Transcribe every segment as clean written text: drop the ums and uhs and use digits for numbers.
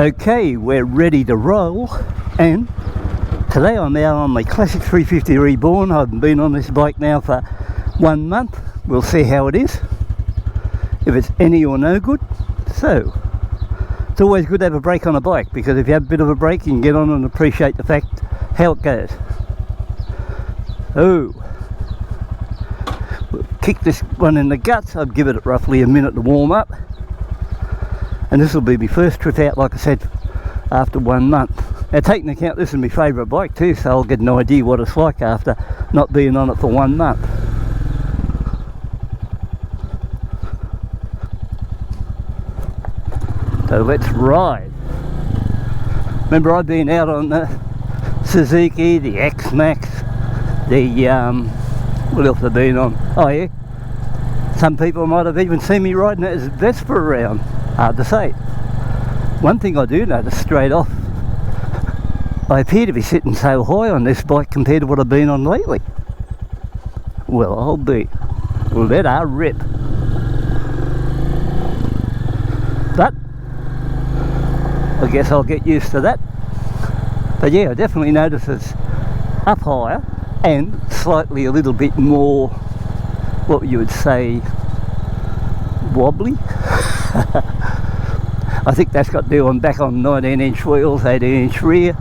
Okay, we're ready to roll, and today I'm out on my classic 350 Reborn. I've been on this bike now for 1 month. We'll see how it is, if it's any or no good. So it's always good to have a break on a bike, because if you have a bit of a break you can get on and appreciate the fact how it goes. Oh, we'll kick this one in the guts. I'd give it roughly a minute to warm up. And this will be my first trip out, like I said, after 1 month. Now, taking into account this is my favourite bike too, so I'll get an idea what it's like after not being on it for 1 month. So let's ride. Remember, I've been out on the Suzuki, the X-Max, the what else have I been on? Oh yeah, some people might have even seen me riding it as Vespa around. Hard to say. One thing I do notice straight off, I appear to be sitting so high on this bike compared to what I've been on lately. Well, I'll be. Well, let her rip. But I guess I'll get used to that. But yeah, I definitely notice it's up higher and slightly a little bit more, what you would say, wobbly. I think that's got to do, I'm back on 19-inch wheels, 18-inch rear,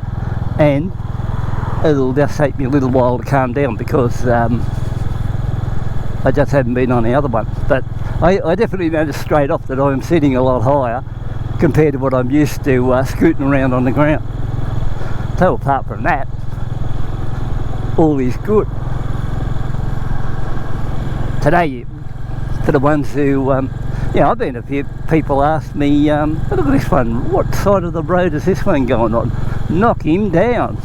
and it'll just take me a little while to calm down, because I just haven't been on the other one. But I definitely noticed straight off that I'm sitting a lot higher compared to what I'm used to scooting around on the ground. So apart from that, all is good. Today, for the ones who yeah, I've been a few people asked me, look at this one, what side of the road is this one going on? Knock him down.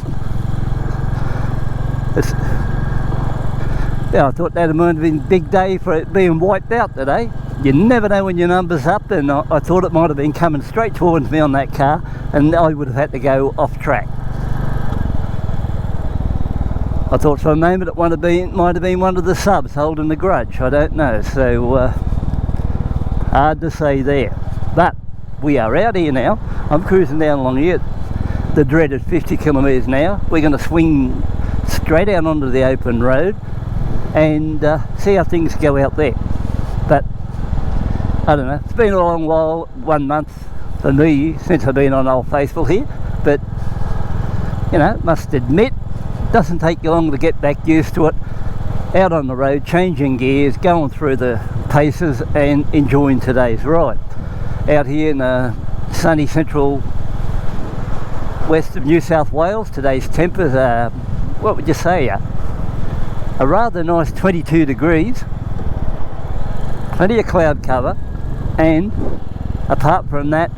Yeah, I thought that might have been a big day for it being wiped out today. You never know when your number's up, and I thought it might have been coming straight towards me on that car, and I would have had to go off track. I thought for a moment it might have been one of the subs holding the grudge, I don't know, so hard to say there. But we are out here now. I'm cruising down along here at the dreaded 50 kilometres an hour. We're going to swing straight out onto the open road and see how things go out there. But I don't know, it's been a long while, 1 month for me since I've been on Old Faithful here, but you know, must admit, it doesn't take you long to get back used to it. Out on the road, changing gears, going through the paces and enjoying today's ride. Out here in the sunny central west of New South Wales, today's tempers are, what would you say, a rather nice 22 degrees, plenty of cloud cover, and apart from that,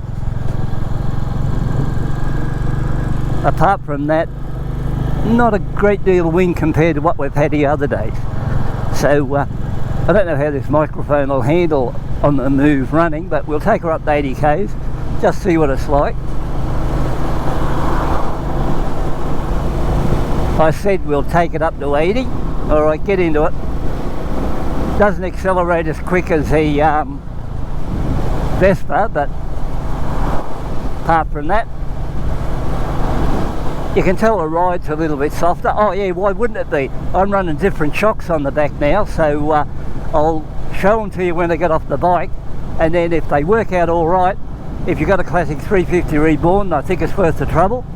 not a great deal of wind compared to what we've had the other days. So I don't know how this microphone will handle on the move running, but we'll take her up to 80 k's, just see what it's like. I said we'll take it up to 80. Alright, get into it. Doesn't accelerate as quick as the Vespa, but apart from that, you can tell the ride's a little bit softer. Oh yeah, why wouldn't it be? I'm running different shocks on the back now, so I'll show them to you when they get off the bike, and then if they work out all right, if you've got a classic 350 Reborn, I think it's worth the trouble,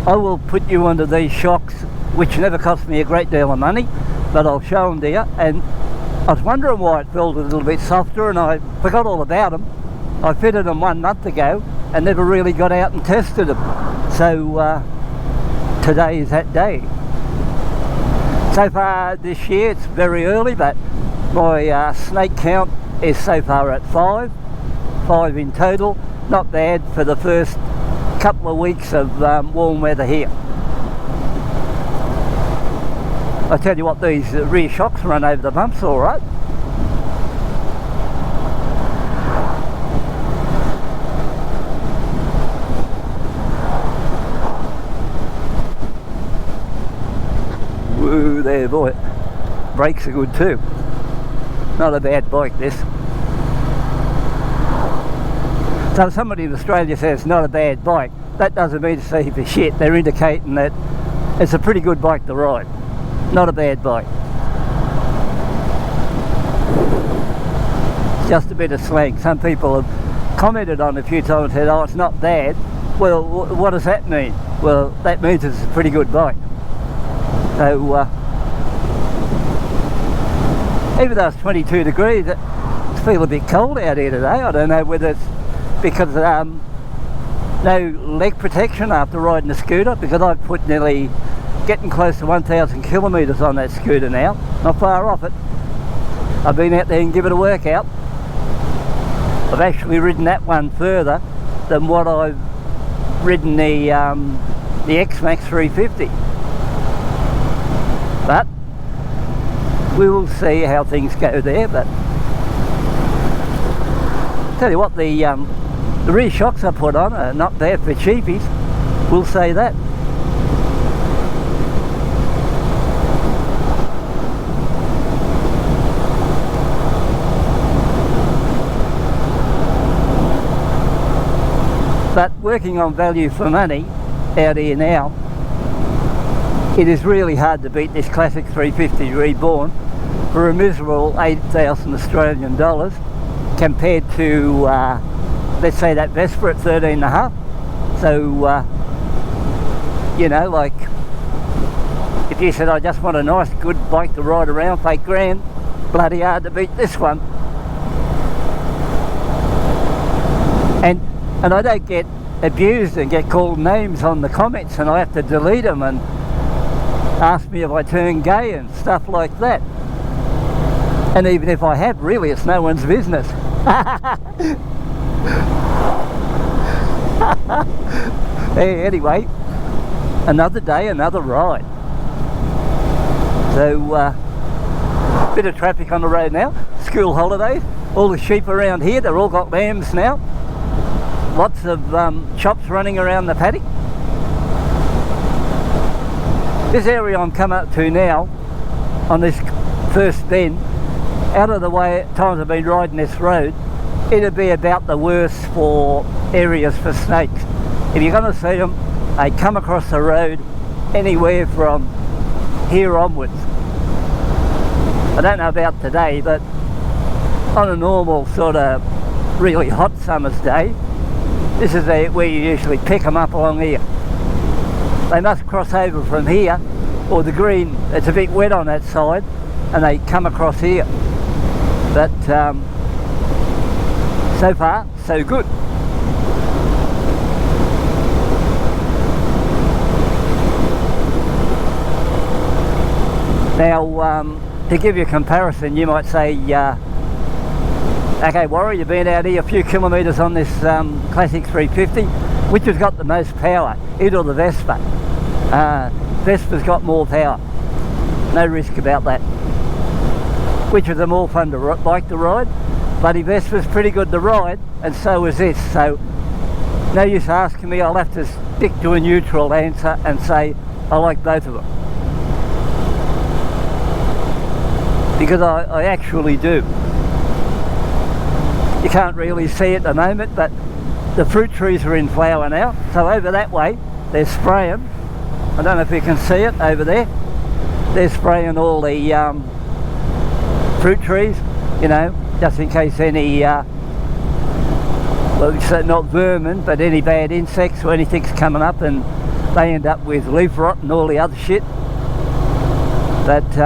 I will put you under these shocks, which never cost me a great deal of money, but I'll show them to you. And I was wondering why it felt a little bit softer, and I forgot all about them. I fitted them 1 month ago and never really got out and tested them. So today is that day. So far this year, it's very early, but my snake count is so far at 5 in total. Not bad for the first couple of weeks of warm weather here. I tell you what, these rear shocks run over the bumps all right. Woo there, boy. Brakes are good too. Not a bad bike, this. So somebody in Australia says not a bad bike, that doesn't mean to say for shit. They're indicating that it's a pretty good bike to ride, not a bad bike. It's just a bit of slang. Some people have commented on it a few times and said, oh, it's not bad. Well, what does that mean? Well, that means it's a pretty good bike. So even though it's 22 degrees, it's feeling a bit cold out here today. I don't know whether it's because no leg protection after riding a scooter, because I've put nearly getting close to 1,000 kilometres on that scooter now, not far off it. I've been out there and given it a workout. I've actually ridden that one further than what I've ridden the X-Max 350. But we will see how things go there. But tell you what, the rear shocks I put on are not bad for cheapies, we'll say that. But working on value for money out here now, it is really hard to beat this classic 350 Reborn for a miserable 8,000 Australian dollars compared to let's say that Vespa at 13.5. So you know, like if you said I just want a nice good bike to ride around for $8,000, bloody hard to beat this one. And I don't get abused and get called names on the comments and I have to delete them and ask me if I turn gay and stuff like that. And even if I have, really it's no one's business. Hey, anyway, another day, another ride. So bit of traffic on the road now, school holidays, all the sheep around here, they've all got lambs now. Lots of chops running around the paddock. This area I'm coming up to now, on this first bend, out of the way at times I've been riding this road, it'd be about the worst for areas for snakes. If you're going to see them, they come across the road anywhere from here onwards. I don't know about today, but on a normal sort of really hot summer's day, this is where you usually pick them up along here. They must cross over from here, or the green, it's a bit wet on that side, and they come across here. But so far, so good. Now, to give you a comparison, you might say, okay, Warren, you've been out here a few kilometres on this classic 350. Which has got the most power, it or the Vespa? Vespa's got more power. No risk about that. Which is the more fun to bike to ride? Bloody Vespa's pretty good to ride, and so is this. So no use asking me, I'll have to stick to a neutral answer and say I like both of them. Because I actually do. You can't really see it at the moment, but the fruit trees are in flower now. So over that way, they're spraying. I don't know if you can see it over there. They're spraying all the fruit trees, you know, just in case any, well, it's not vermin, but any bad insects or anything's coming up and they end up with leaf rot and all the other shit. But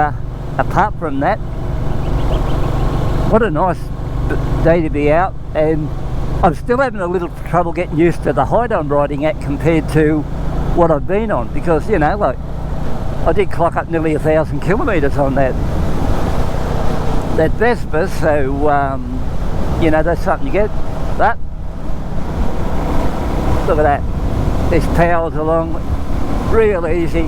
apart from that, what a nice day to be out, and I'm still having a little trouble getting used to the height I'm riding at compared to what I've been on, because, you know, like I did clock up nearly 1,000 kilometres on that Vespa, so you know, that's something you get. But look at that, this powers along real easy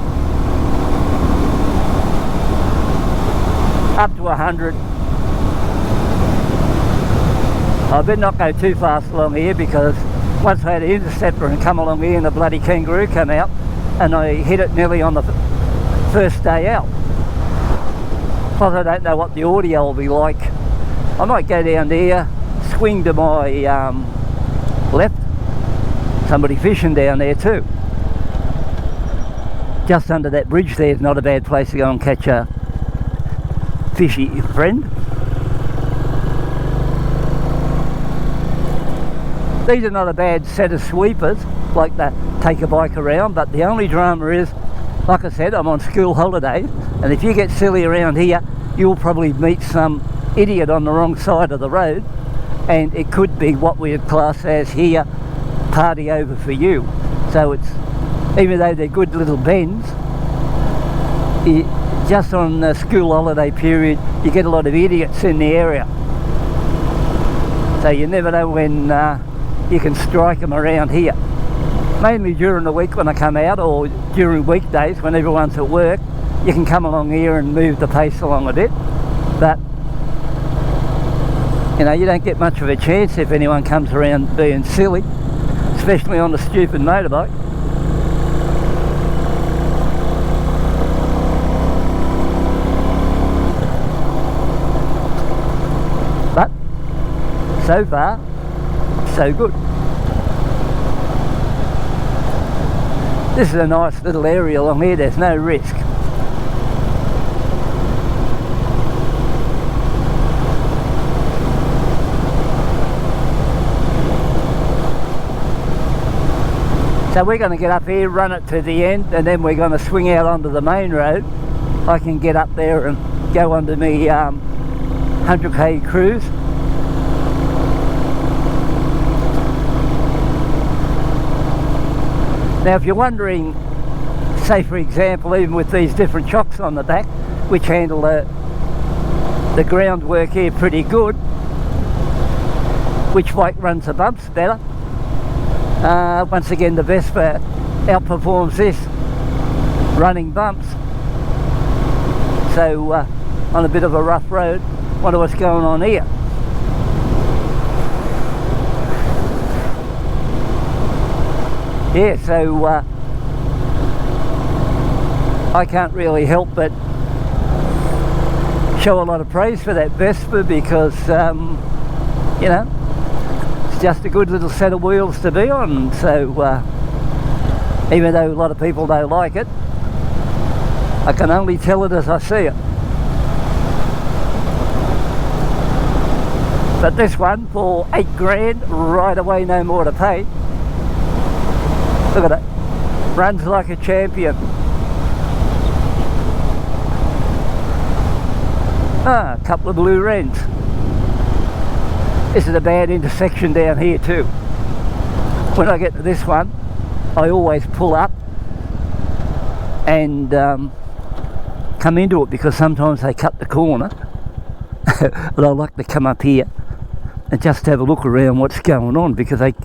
up to 100. I better not go too fast along here, because once I had an interceptor and come along here and the bloody kangaroo come out and I hit it nearly on the first day out. Plus I don't know what the audio will be like. I might go down there, swing to my left somebody fishing down there too. Just under that bridge there is not a bad place to go and catch a fishy friend. These are not a bad set of sweepers, like that take a bike around, but the only drama is, like I said, I'm on school holidays, and if you get silly around here, you'll probably meet some idiot on the wrong side of the road, and it could be what we would class as here, party over for you. So it's, even though they're good little bends, just on the school holiday period, you get a lot of idiots in the area. So you never know when you can strike them around here. Mainly during the week when I come out, or during weekdays when everyone's at work, you can come along here and move the pace along a bit. But you know, you don't get much of a chance if anyone comes around being silly, especially on the stupid motorbike. But so far, so good. This is a nice little area along here, there's no risk. So we're going to get up here, run it to the end, and then we're going to swing out onto the main road. I can get up there and go onto me 100k cruise. Now if you're wondering, say for example, even with these different chocks on the back, which handle the groundwork here pretty good, which bike runs the bumps better? Once again, the Vespa outperforms this running bumps. So on a bit of a rough road, wonder what's going on here. Yeah, so I can't really help but show a lot of praise for that Vespa, because you know, it's just a good little set of wheels to be on. So even though a lot of people don't like it, I can only tell it as I see it. But this one, for 8 grand, right away, no more to pay. Look at it, runs like a champion. A couple of blue wrens. This is a bad intersection down here too. When I get to this one, I always pull up and come into it, because sometimes they cut the corner. But I like to come up here and just have a look around what's going on, because I've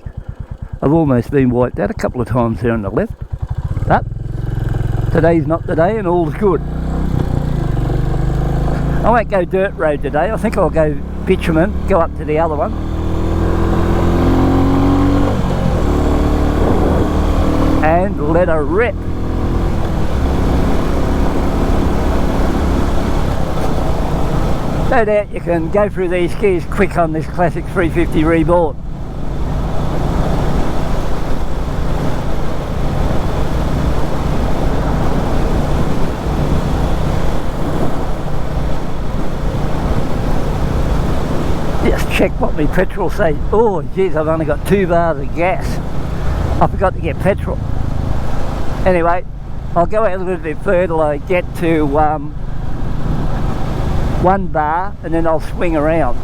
almost been wiped out a couple of times there on the left. But today's not the day and all's good. I won't go dirt road today, I think I'll go bitumen, go up to the other one. And let her rip. No doubt you can go through these gears quick on this classic 350 Reborn. Just check what my petrol says. Oh geez, I've only got 2 bars of gas. I forgot to get petrol. Anyway, I'll go out a little bit further till I get to 1 bar, and then I'll swing around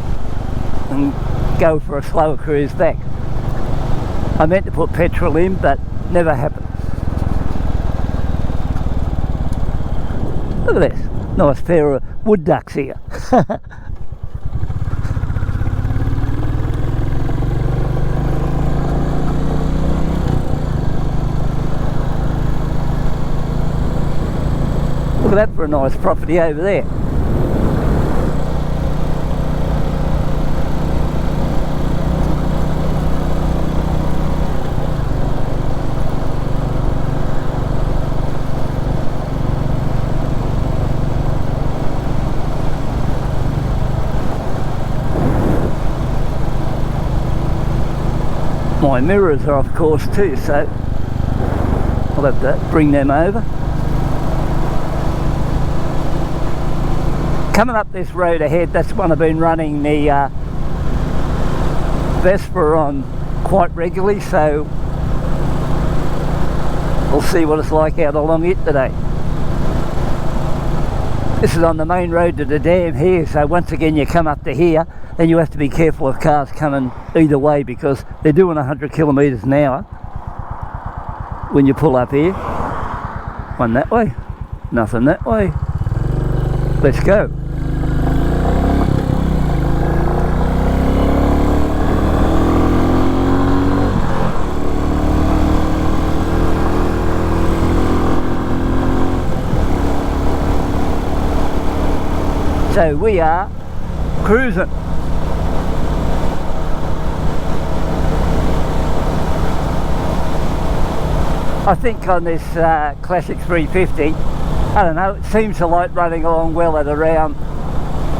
and go for a slower cruise back. I meant to put petrol in, but never happened. Look at this, nice pair of wood ducks here. Look at that for a nice property over there. My my mirrors are off course too, so I'll have to bring them over. Coming up this road ahead, that's one I've been running the Vespa on quite regularly, so we'll see what it's like out along it today. This is on the main road to the dam here, so once again you come up to here, then you have to be careful of cars coming either way because they're doing 100 kilometres an hour when you pull up here. One that way, nothing that way. Let's go. So we are cruising. I think on this Classic 350, I don't know, it seems to like running along well at around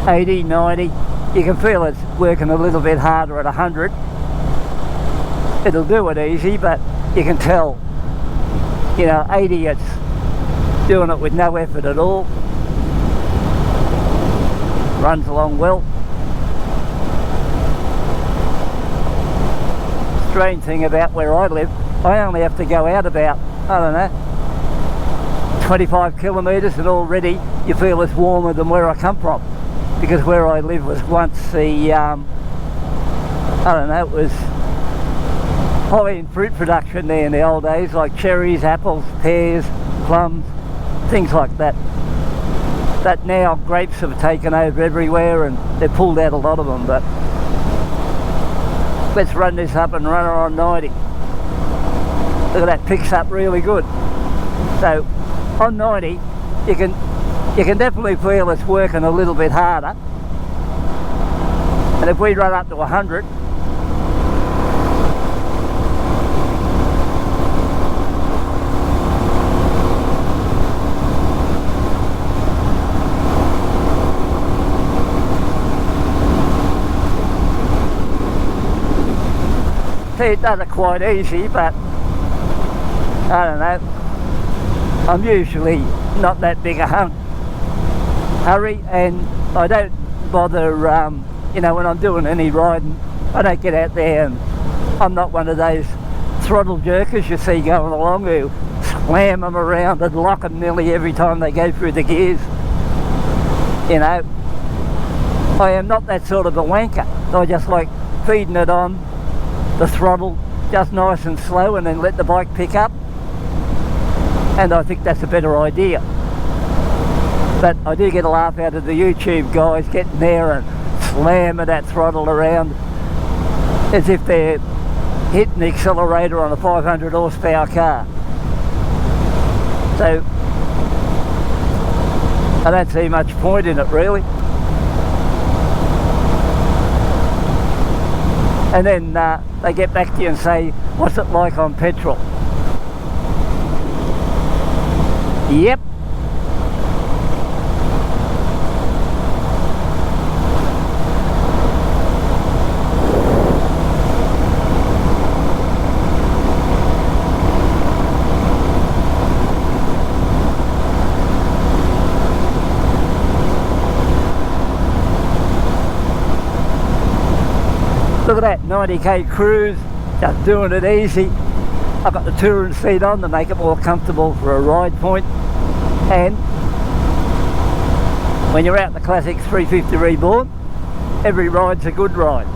80, 90. You can feel it's working a little bit harder at 100. It'll do it easy, but you can tell, you know, 80 it's doing it with no effort at all. Runs along well. Strange thing about where I live, I only have to go out about, I don't know, 25 kilometres and already you feel it's warmer than where I come from, because where I live was once the, I don't know, it was high in fruit production there in the old days, like cherries, apples, pears, plums, things like that. But now grapes have taken over everywhere and they've pulled out a lot of them, but let's run this up and run her on 90. Look at that, picks up really good. So on 90 you can definitely feel it's working a little bit harder, and if we run up to 100, it does it quite easy, but I don't know, I'm usually not that big a hurry, and I don't bother, you know, when I'm doing any riding, I don't get out there, and I'm not one of those throttle jerkers you see going along who slam them around and lock them nearly every time they go through the gears. You know, I am not that sort of a wanker. I just like feeding it on the throttle just nice and slow and then let the bike pick up, and I think that's a better idea. But I do get a laugh out of the YouTube guys getting there and slamming that throttle around as if they're hitting the accelerator on a 500 horsepower car. So I don't see much point in it really. And then they get back to you and say, what's it like on petrol? Yep. Look at that, 90k cruise, just doing it easy. I've got the touring seat on to make it more comfortable for a ride point. And when you're out in the Classic 350 Reborn, every ride's a good ride.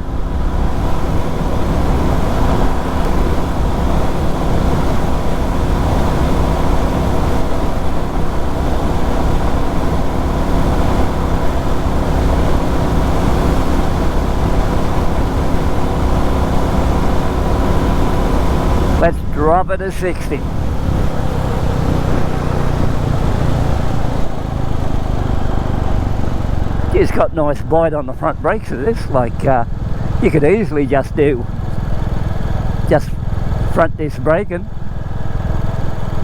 Let's drop it to 60. It's got nice bite on the front brakes of this, like you could easily just front disc braking.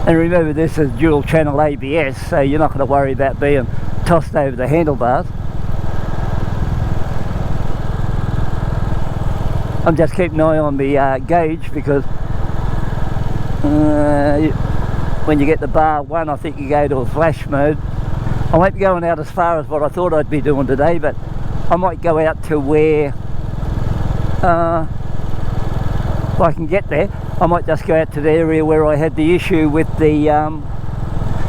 And remember, this is dual channel ABS, so you're not going to worry about being tossed over the handlebars. I'm just keeping an eye on the gauge, because when you get the bar 1, I think you go to a flash mode. I won't be going out as far as what I thought I'd be doing today, but I might go out to where, if I can get there, I might just go out to the area where I had the issue with the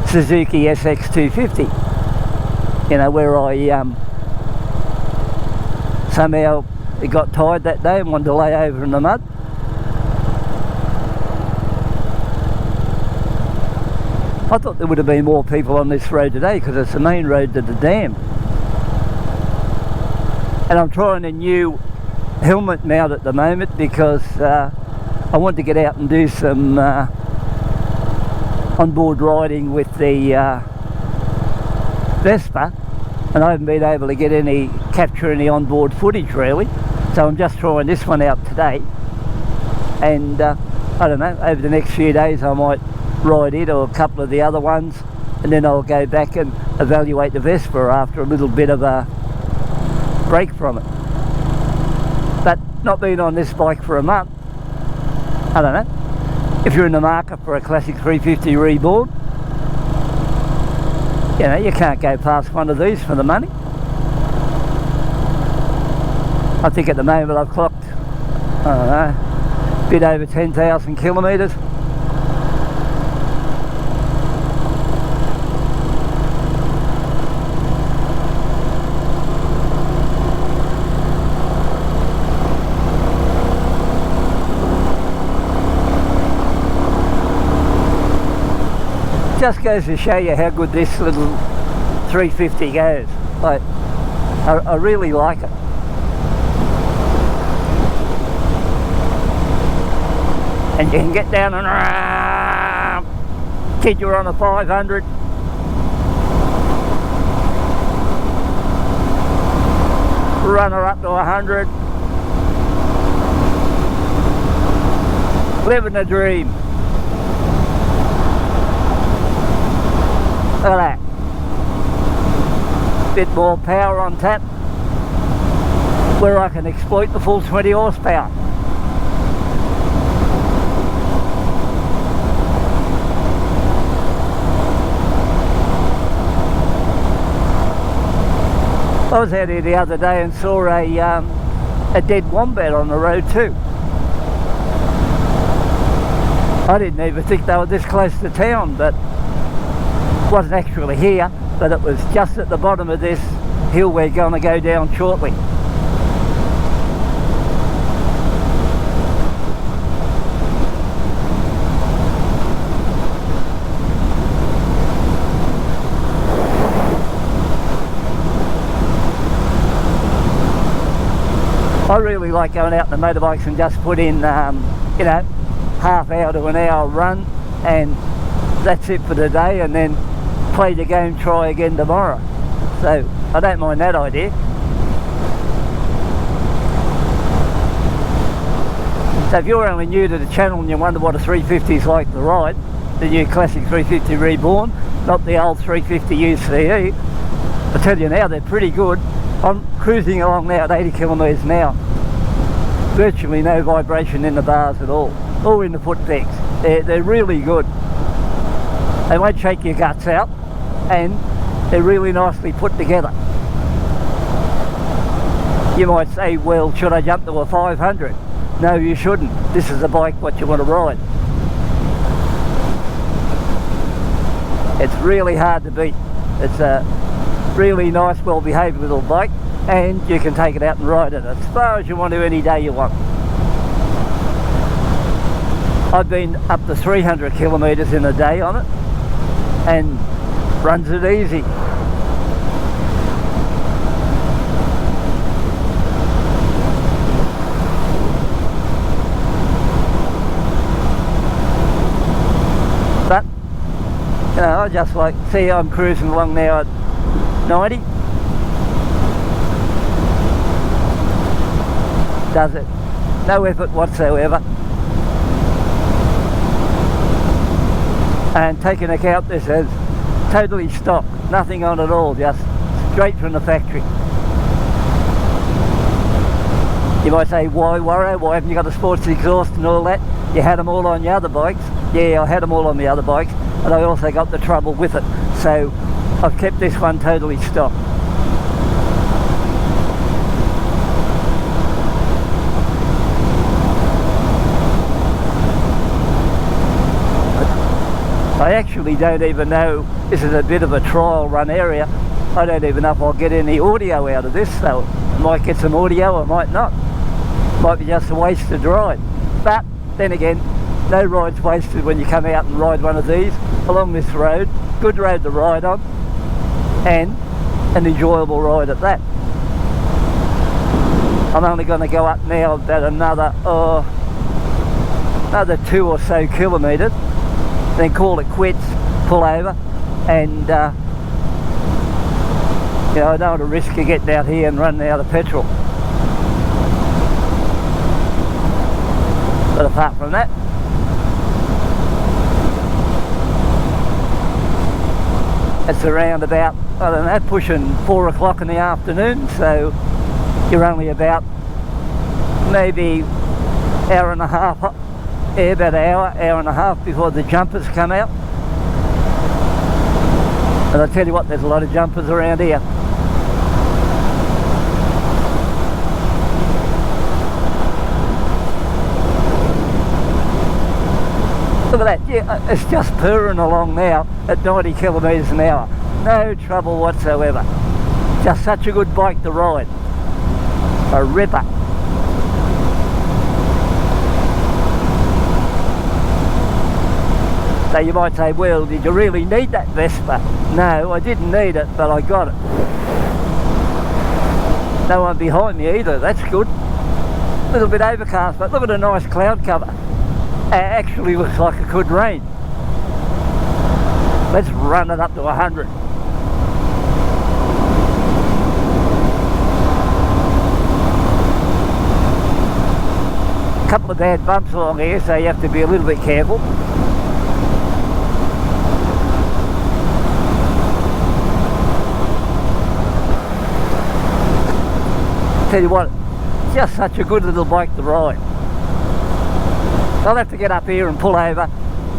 Suzuki SX250. You know, where I somehow it got tired that day and wanted to lay over in the mud. I thought there would have been more people on this road today, because it's the main road to the dam. And I'm trying a new helmet mount at the moment, because I want to get out and do some onboard riding with the Vespa, and I haven't been able to get capture any onboard footage really, so I'm just trying this one out today. And I don't know, over the next few days I might ride it or a couple of the other ones, and then I'll go back and evaluate the Vespa after a little bit of a break from it. But not being on this bike for a month, I don't know, if you're in the market for a classic 350 Reborn, you know, you can't go past one of these for the money. I think at the moment I've clocked, I don't know, a bit over 10,000 kilometres. Just goes to show you how good this little 350 goes. Like, I really like it. And you can get down and kid you're on a 500. Run her up to 100. Living a dream. Look at that. Bit more power on tap, where I can exploit the full 20 horsepower. I was out here the other day and saw a dead wombat on the road too. I didn't even think they were this close to town, but wasn't actually here, but it was just at the bottom of this hill we're going to go down shortly. I really like going out on the motorbikes and just put in, you know, half hour to an hour run, and that's it for the day, and then play the game, try again tomorrow. So I don't mind that idea. So if you're only new to the channel and you wonder what a 350 is like to ride, the new classic 350 Reborn, not the old 350 UCE, I tell you now, they're pretty good. I'm cruising along now at 80 kilometres an hour. Virtually no vibration in the bars at all, or in the foot pegs. They're really good. They won't shake your guts out, and they're really nicely put together. You might say, well, should I jump to a 500? No, you shouldn't. This is a bike what you want to ride. It's really hard to beat. It's a really nice, well-behaved little bike, and you can take it out and ride it as far as you want to any day you want. I've been up to 300 kilometres in a day on it, and runs it easy. But, you know, I just like, see I'm cruising along now at 90. Does it. No effort whatsoever. And taking account this as totally stock, nothing on at all, just straight from the factory. You might say, why worry? Why haven't you got a sports exhaust and all that? You had them all on your other bikes. Yeah, I had them all on the other bikes, and I also got the trouble with it. So I've kept this one totally stock. I actually don't even know, this is a bit of a trial run area. I don't even know if I'll get any audio out of this, so I might get some audio, I might not. Might be just a wasted ride. But then again, no ride's wasted when you come out and ride one of these along this road. Good road to ride on, and an enjoyable ride at that. I'm only going to go up now about another 2 or so kilometres, then call it quits, pull over, and you know, I don't want to risk of getting out here and running out of petrol. But apart from that, it's around about, I don't know, pushing 4 o'clock in the afternoon, so you're only about maybe hour and a half, yeah, about an hour and a half before the jumpers come out. And I tell you what, there's a lot of jumpers around here. Look at that, yeah, it's just purring along now at 90 kilometres an hour. No trouble whatsoever. Just such a good bike to ride. A ripper. So you might say, well, did you really need that Vespa? No, I didn't need it, but I got it. No one behind me either, that's good. A little bit overcast, but look at a nice cloud cover. It actually looks like it could rain. Let's run it up to 100. A couple of bad bumps along here, so you have to be a little bit careful. Tell you what, just such a good little bike to ride. I'll have to get up here and pull over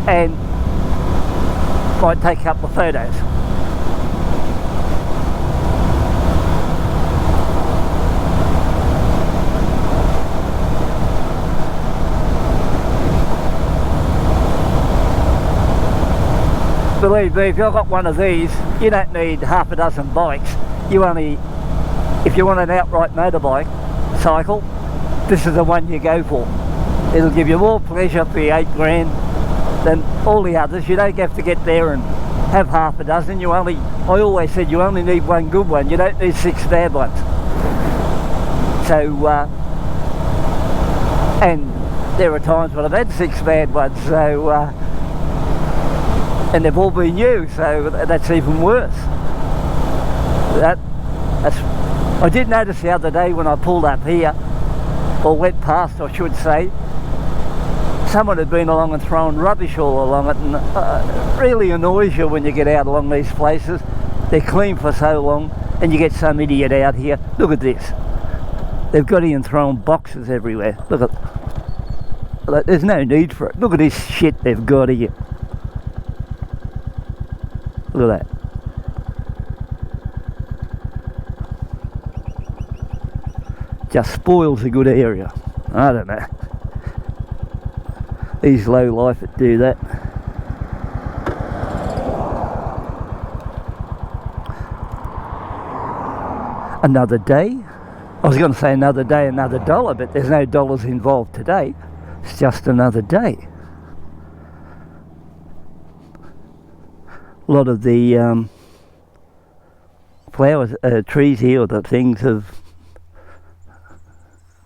and might take a couple of photos. Believe me, if you've got one of these, you don't need half a dozen bikes. You only, if you want an outright motorbike, cycle, this is the one you go for. It'll give you more pleasure for your 8 grand than all the others. You don't have to get there and have half a dozen. You only, I always said you only need one good one. You don't need 6 bad ones. So, and there are times when I've had 6 bad ones, so, and they've all been new, so that's even worse. I did notice the other day when I pulled up here, or went past I should say, someone had been along and thrown rubbish all along it, and it really annoys you when you get out along these places. They're clean for so long and you get some idiot out here. Look at this. They've got in throwing boxes everywhere. Look at, there's no need for it. Look at this shit they've got here. Look at that. Just spoils a good area. I don't know. These low life that do that. Another day. I was going to say another day, another dollar, but there's no dollars involved today. It's just another day. A lot of the flowers, trees here, or the things have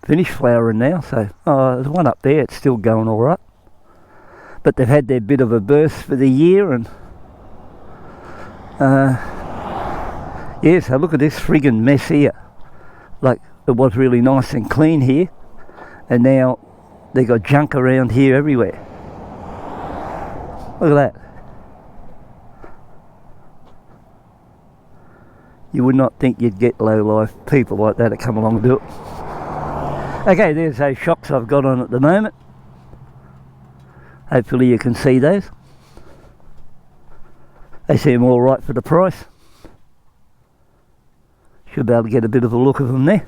finished flowering now, so there's one up there, it's still going all right, but they've had their bit of a burst for the year, and yeah, so look at this friggin' mess here. Like, it was really nice and clean here, and now they got junk around here everywhere. Look at that. You would not think you'd get low life people like that to come along and do it. Okay, there's those shocks I've got on at the moment. Hopefully you can see those. They seem alright for the price. Should be able to get a bit of a look of them there.